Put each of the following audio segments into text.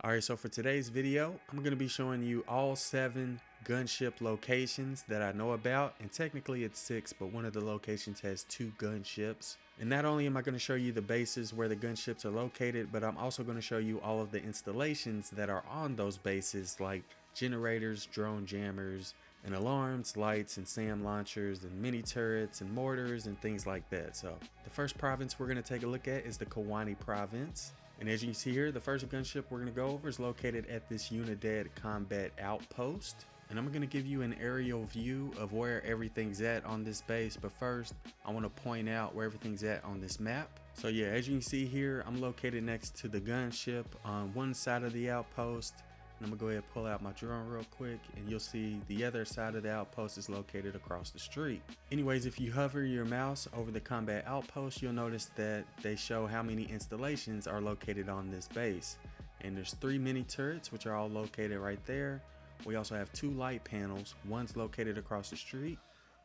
Alright, so for today's video, I'm going to be showing you all 7 gunship locations that I know about, and technically it's 6, but one of the locations has 2 gunships. And not only am I going to show you the bases where the gunships are located, but I'm also going to show you all of the installations that are on those bases, like generators, drone jammers, and alarms, lights, and SAM launchers, and mini turrets, and mortars, and things like that. So the first province we're going to take a look at is the Cobra Province. And as you can see here, the first gunship we're going to go over is located at this Unidad combat outpost. And I'm going to give you an aerial view of where everything's at on this base. But first, I want to point out where everything's at on this map. So yeah, as you can see here, I'm located next to the gunship on one side of the outpost. And I'm gonna go ahead and pull out my drone real quick, and you'll see the other side of the outpost is located across the street. Anyways, if you hover your mouse over the combat outpost, you'll notice that they show how many installations are located on this base. And there's 3 mini turrets, which are all located right there. We also have 2 light panels. One's located across the street,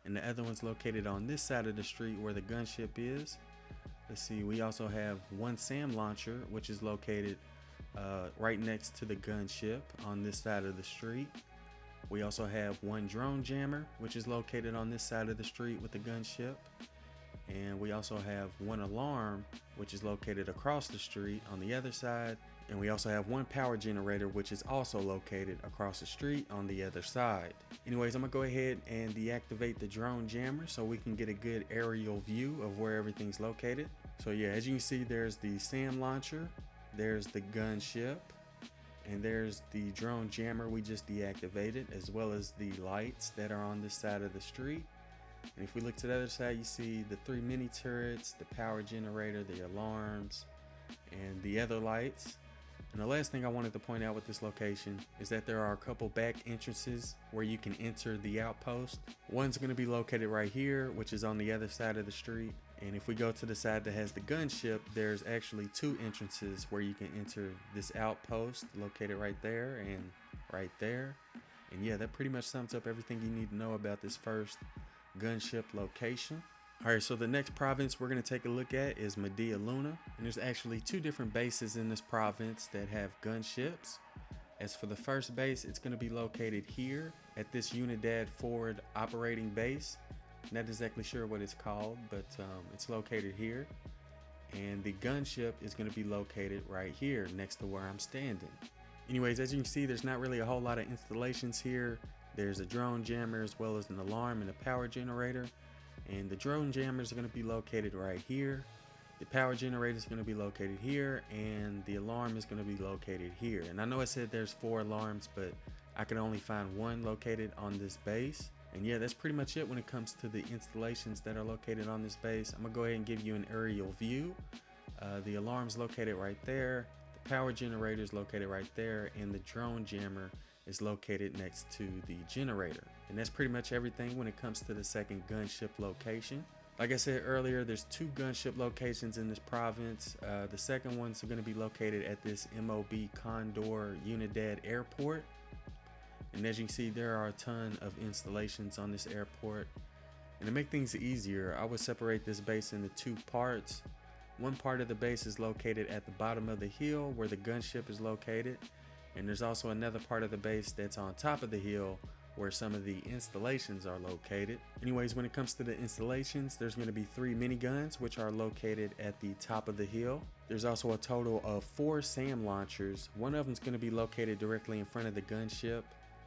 and the other one's located on this side of the street where the gunship is. Let's see, we also have 1 SAM launcher, which is located right next to the gunship on this side of the street. We also have 1 drone jammer, which is located on this side of the street with the gunship. And we also have 1 alarm, which is located across the street on the other side. And we also have 1 power generator, which is also located across the street on the other side. Anyways, I'm gonna go ahead and deactivate the drone jammer so we can get a good aerial view of where everything's located. So yeah, as you can see, there's the SAM launcher, there's the gunship, and there's the drone jammer we just deactivated, as well as the lights that are on this side of the street. And if we look to the other side, you see the 3 mini turrets, the power generator, the alarms, and the other lights. And the last thing I wanted to point out with this location is that there are a couple back entrances where you can enter the outpost. One's going to be located right here, which is on the other side of the street. And if we go to the side that has the gunship, there's actually 2 entrances where you can enter this outpost, located right there and right there. And yeah, that pretty much sums up everything you need to know about this first gunship location. Alright, so the next province we're going to take a look at is Media Luna. And there's actually 2 different bases in this province that have gunships. As for the first base, it's going to be located here at this Unidad forward operating base. Not exactly sure what it's called, but it's located here. And the gunship is going to be located right here next to where I'm standing. Anyways, as you can see, there's not really a whole lot of installations here. There's a drone jammer as well as an alarm and a power generator. And the drone jammers are going to be located right here. The power generator is going to be located here, and the alarm is going to be located here. And I know I said there's 4 alarms, but I could only find 1 located on this base. And yeah, that's pretty much it when it comes to the installations that are located on this base. I'm gonna go ahead and give you an aerial view. The alarm's located right there. The power generator is located right there, and the drone jammer is located next to the generator. And that's pretty much everything when it comes to the second gunship location. Like I said earlier, there's 2 gunship locations in this province. The second one's going to be located at this F.O.B Condor Unidad airport. And as you can see, there are a ton of installations on this airport. And to make things easier, I would separate this base into 2 parts. One part of the base is located at the bottom of the hill where the gunship is located. And there's also another part of the base that's on top of the hill where some of the installations are located. Anyways, when it comes to the installations, there's going to be 3 miniguns, which are located at the top of the hill. There's also a total of 4 SAM launchers. One of them is going to be located directly in front of the gunship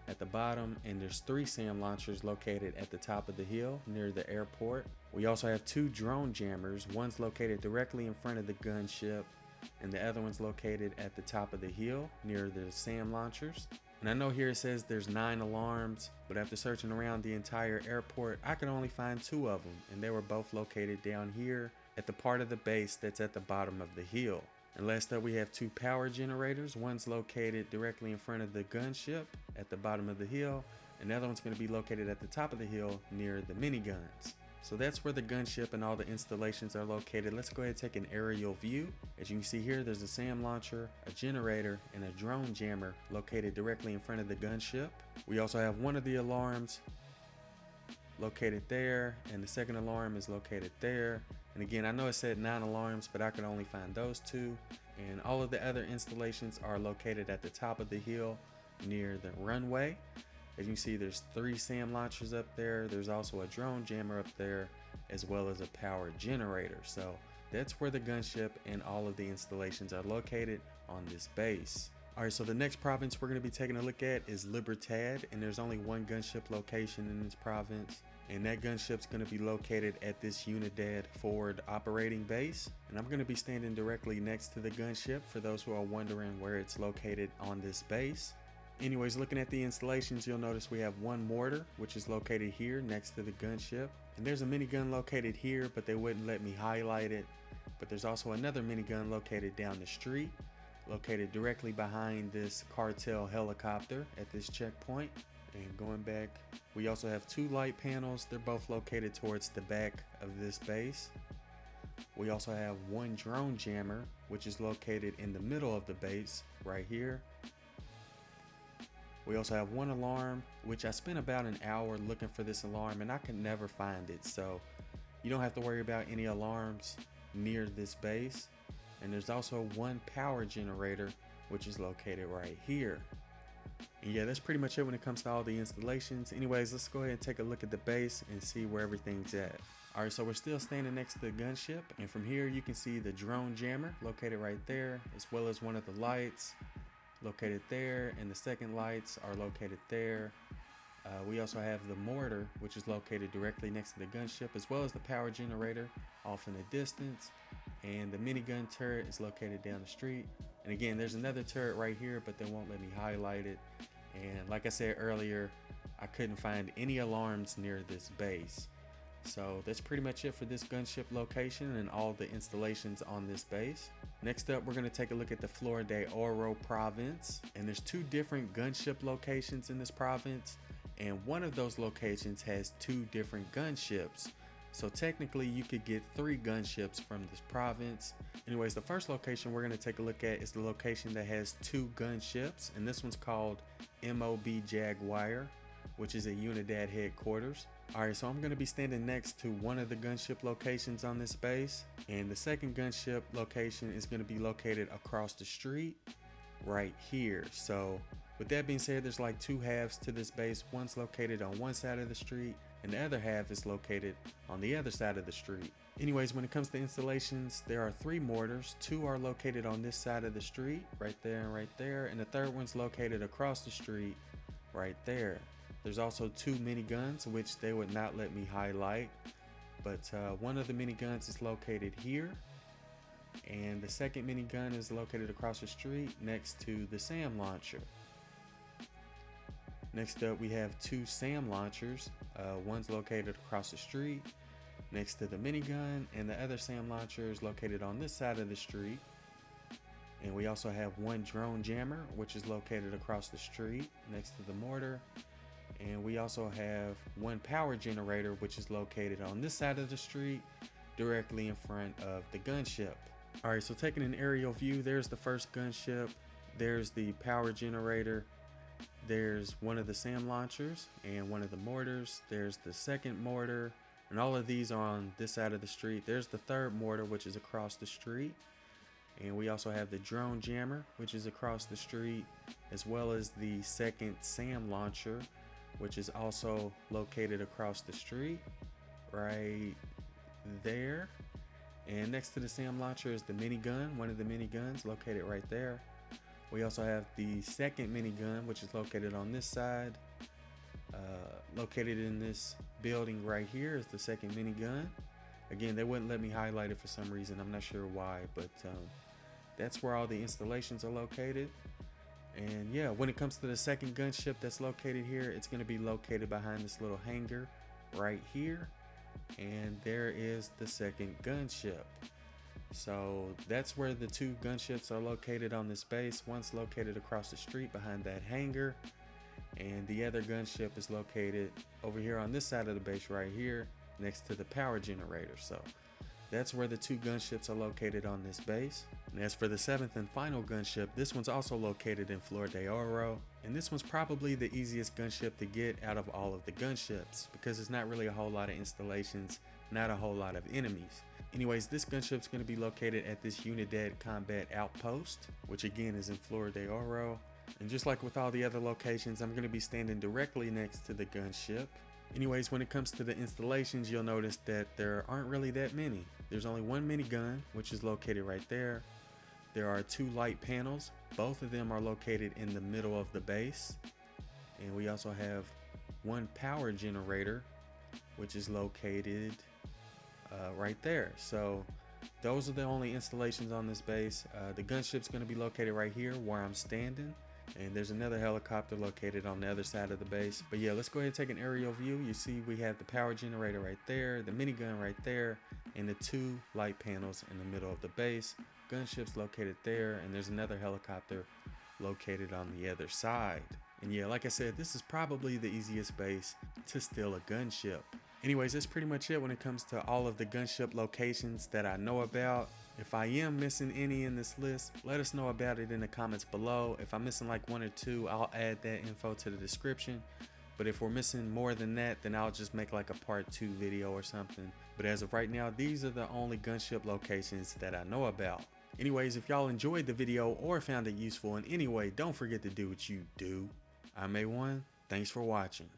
at the bottom, and there's 3 SAM launchers located at the top of the hill near the airport. We also have 2 drone jammers. One's located directly in front of the gunship, and the other one's located at the top of the hill near the SAM launchers. And I know here it says there's 9 alarms, but after searching around the entire airport, I could only find 2 of them, and they were both located down here at the part of the base that's at the bottom of the hill. And last up, we have 2 power generators. One's located directly in front of the gunship at the bottom of the hill, and the other one's going to be located at the top of the hill near the miniguns. So that's where the gunship and all the installations are located. Let's go ahead and take an aerial view. As you can see here, there's a SAM launcher, a generator, and a drone jammer located directly in front of the gunship. We also have one of the alarms located there, and the second alarm is located there. And again, I know it said 9 alarms, but I could only find those 2. And all of the other installations are located at the top of the hill near the runway. As you can see, there's 3 SAM launchers up there. There's also a drone jammer up there, as well as a power generator. So that's where the gunship and all of the installations are located on this base. Alright, so the next province we're going to be taking a look at is Libertad, and there's only one gunship location in this province. And that gunship's going to be located at this Unidad forward operating base. And I'm going to be standing directly next to the gunship for those who are wondering where it's located on this base. Anyways, looking at the installations, you'll notice we have one mortar, which is located here next to the gunship. And there's a minigun located here, but they wouldn't let me highlight it. But there's also another minigun located down the street, located directly behind this cartel helicopter at this checkpoint. And going back, we also have 2 light panels. They're both located towards the back of this base. We also have one drone jammer, which is located in the middle of the base right here. We also have one alarm, which I spent about an hour looking for this alarm and I could never find it. So you don't have to worry about any alarms near this base. And there's also one power generator, which is located right here. And yeah, that's pretty much it when it comes to all the installations. Anyways, let's go ahead and take a look at the base and see where everything's at. Alright, so we're still standing next to the gunship, and from here you can see the drone jammer located right there, as well as one of the lights located there, and the second lights are located there. We also have the mortar, which is located directly next to the gunship, as well as the power generator off in the distance. And the minigun turret is located down the street. And again, there's another turret right here, but they won't let me highlight it. And like I said earlier, I couldn't find any alarms near this base. So that's pretty much it for this gunship location and all the installations on this base. Next up, we're going to take a look at the Flor De Oro Province. And there's 2 different gunship locations in this province. And one of those locations has 2 different gunships. So technically you could get 3 gunships from this province. Anyways, the first location we're going to take a look at is the location that has 2 gunships. And this one's called F.O.B Jaguar, which is a Unidad headquarters. Alright, so I'm going to be standing next to one of the gunship locations on this base. And the second gunship location is going to be located across the street right here. So with that being said, there's like 2 halves to this base. One's located on one side of the street, and the other half is located on the other side of the street. Anyways, when it comes to installations, there are 3 mortars. 2 are located on this side of the street, right there and right there, and the third one's located across the street, right there. There's also 2 miniguns, which they would not let me highlight, but one of the miniguns is located here, and the second minigun is located across the street next to the SAM launcher. Next up, we have 2 SAM launchers. One's located across the street next to the minigun, and the other SAM launcher is located on this side of the street. And we also have one drone jammer, which is located across the street next to the mortar. And we also have one power generator, which is located on this side of the street directly in front of the gunship. Alright, so taking an aerial view, there's the first gunship, there's the power generator, there's one of the SAM launchers and one of the mortars, there's the second mortar, and all of these are on this side of the street. There's the third mortar, which is across the street, and we also have the drone jammer, which is across the street, as well as the second SAM launcher, which is also located across the street right there. And next to the SAM launcher is the minigun, one of the miniguns located right there. We also have the second minigun, which is located on this side. Located in this building right here is the second minigun. Again, they wouldn't let me highlight it for some reason. I'm not sure why, but that's where all the installations are located. And yeah, when it comes to the second gunship that's located here, it's going to be located behind this little hangar right here. And there is the second gunship. So that's where the 2 gunships are located on this base. One's located across the street behind that hangar, and the other gunship is located over here on this side of the base right here next to the power generator. So That's where the 2 gunships are located on this base. And as for the 7th and final gunship, this one's also located in Fleur de Oro, and this one's probably the easiest gunship to get out of all of the gunships because it's not really a whole lot of installations, not a whole lot of enemies. Anyways, this gunship's going to be located at this Unidad combat outpost, which again is in Flor De Oro. And just like with all the other locations, I'm going to be standing directly next to the gunship. Anyways, when it comes to the installations, you'll notice that there aren't really that many. There's only one minigun, which is located right there. There are 2 light panels. Both of them are located in the middle of the base. And we also have 1 power generator, which is located right there. So those are the only installations on this base. The gunship's going to be located right here where I'm standing. And there's another helicopter located on the other side of the base. But yeah, let's go ahead and take an aerial view. You see we have the power generator right there, the minigun right there, and the 2 light panels in the middle of the base. Gunship's located there, and there's another helicopter located on the other side. And yeah, like I said, this is probably the easiest base to steal a gunship. Anyways, that's pretty much it when it comes to all of the gunship locations that I know about. If I am missing any in this list, let us know about it in the comments below. If I'm missing like 1 or 2, I'll add that info to the description. But if we're missing more than that, then I'll just make like a part 2 video or something. But as of right now, these are the only gunship locations that I know about. Anyways, if y'all enjoyed the video or found it useful in any way, don't forget to do what you do. I'm A1. Thanks for watching.